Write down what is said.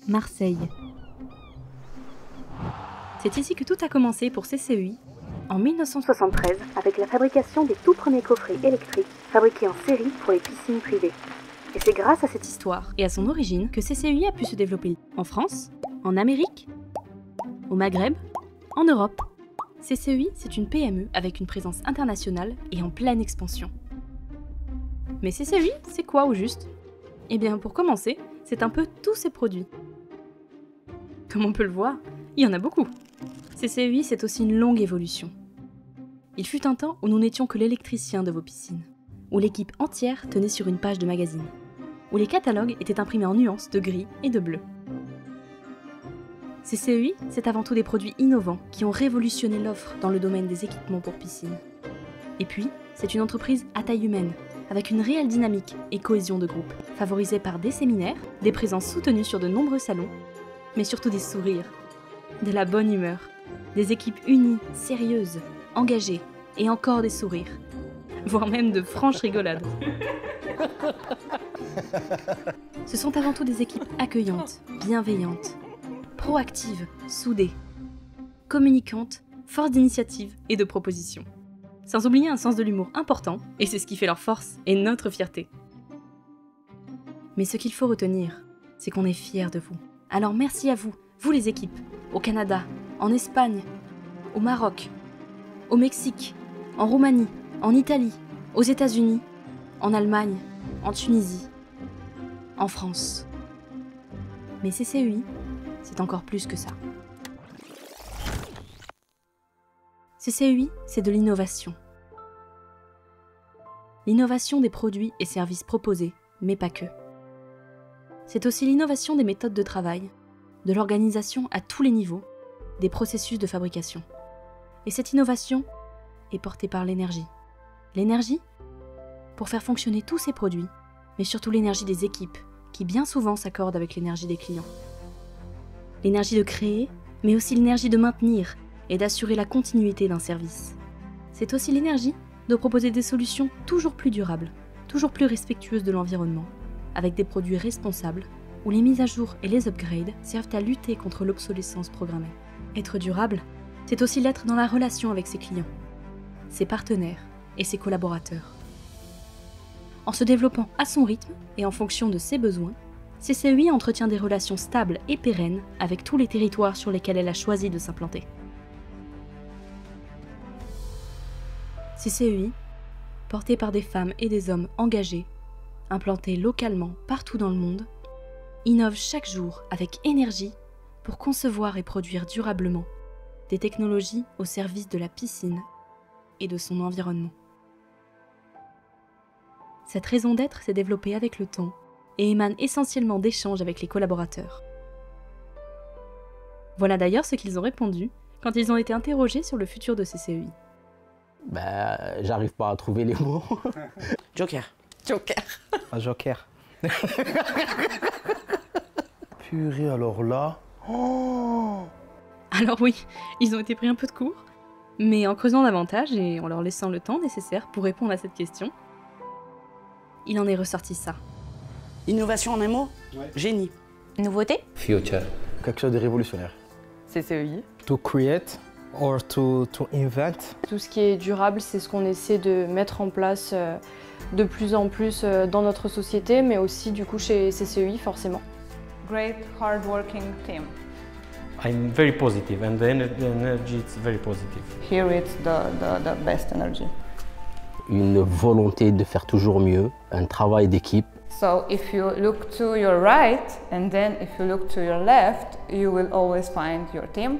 Marseille. C'est ici que tout a commencé pour CCEI, en 1973, avec la fabrication des tout premiers coffrets électriques fabriqués en série pour les piscines privées. Et c'est grâce à cette histoire et à son origine que CCEI a pu se développer en France, en Amérique, au Maghreb, en Europe. CCEI, c'est une PME avec une présence internationale et en pleine expansion. Mais CCEI, c'est quoi au juste? Eh bien, pour commencer, c'est un peu tous ces produits. Comme on peut le voir, il y en a beaucoup. CCEI, c'est aussi une longue évolution. Il fut un temps où nous n'étions que l'électricien de vos piscines, où l'équipe entière tenait sur une page de magazine, où les catalogues étaient imprimés en nuances de gris et de bleu. CCEI, c'est avant tout des produits innovants qui ont révolutionné l'offre dans le domaine des équipements pour piscine. Et puis, c'est une entreprise à taille humaine, avec une réelle dynamique et cohésion de groupe, favorisée par des séminaires, des présences soutenues sur de nombreux salons, mais surtout des sourires, de la bonne humeur, des équipes unies, sérieuses, engagées et encore des sourires, voire même de franches rigolades. Ce sont avant tout des équipes accueillantes, bienveillantes, proactives, soudées, communicantes, force d'initiative et de proposition. Sans oublier un sens de l'humour important, et c'est ce qui fait leur force et notre fierté. Mais ce qu'il faut retenir, c'est qu'on est fiers de vous. Alors merci à vous, vous les équipes, au Canada, en Espagne, au Maroc, au Mexique, en Roumanie, en Italie, aux États-Unis, en Allemagne, en Tunisie, en France. Mais CCEI, c'est encore plus que ça. CCEI, c'est de l'innovation. L'innovation des produits et services proposés, mais pas que. C'est aussi l'innovation des méthodes de travail, de l'organisation à tous les niveaux, des processus de fabrication. Et cette innovation est portée par l'énergie. L'énergie pour faire fonctionner tous ces produits, mais surtout l'énergie des équipes, qui bien souvent s'accordent avec l'énergie des clients. L'énergie de créer, mais aussi l'énergie de maintenir et d'assurer la continuité d'un service. C'est aussi l'énergie de proposer des solutions toujours plus durables, toujours plus respectueuses de l'environnement, avec des produits responsables, où les mises à jour et les upgrades servent à lutter contre l'obsolescence programmée. Être durable, c'est aussi l'être dans la relation avec ses clients, ses partenaires et ses collaborateurs. En se développant à son rythme et en fonction de ses besoins, CCEI entretient des relations stables et pérennes avec tous les territoires sur lesquels elle a choisi de s'implanter. CCEI, portée par des femmes et des hommes engagés, implantés localement partout dans le monde, innove chaque jour avec énergie pour concevoir et produire durablement des technologies au service de la piscine et de son environnement. Cette raison d'être s'est développée avec le temps et émane essentiellement d'échanges avec les collaborateurs. Voilà d'ailleurs ce qu'ils ont répondu quand ils ont été interrogés sur le futur de CCEI. J'arrive pas à trouver les mots. Joker. Joker. Un joker. Purée, alors là... Oh, Alors oui, ils ont été pris un peu de court, mais en creusant davantage et en leur laissant le temps nécessaire pour répondre à cette question, il en est ressorti ça. Innovation en un mot? Ouais. Génie. Nouveauté? Future. quelque chose de révolutionnaire. CCEI. To create or to invent. Tout ce qui est durable, c'est ce qu'on essaie de mettre en place de plus en plus dans notre société, mais aussi du coup chez CCEI forcément. Great hard-working team. I'm very positive, and the energy is very positive. Here it's the best energy. Une volonté de faire toujours mieux, un travail d'équipe. So if you look to your right and then if you look to your left, you will always find your team.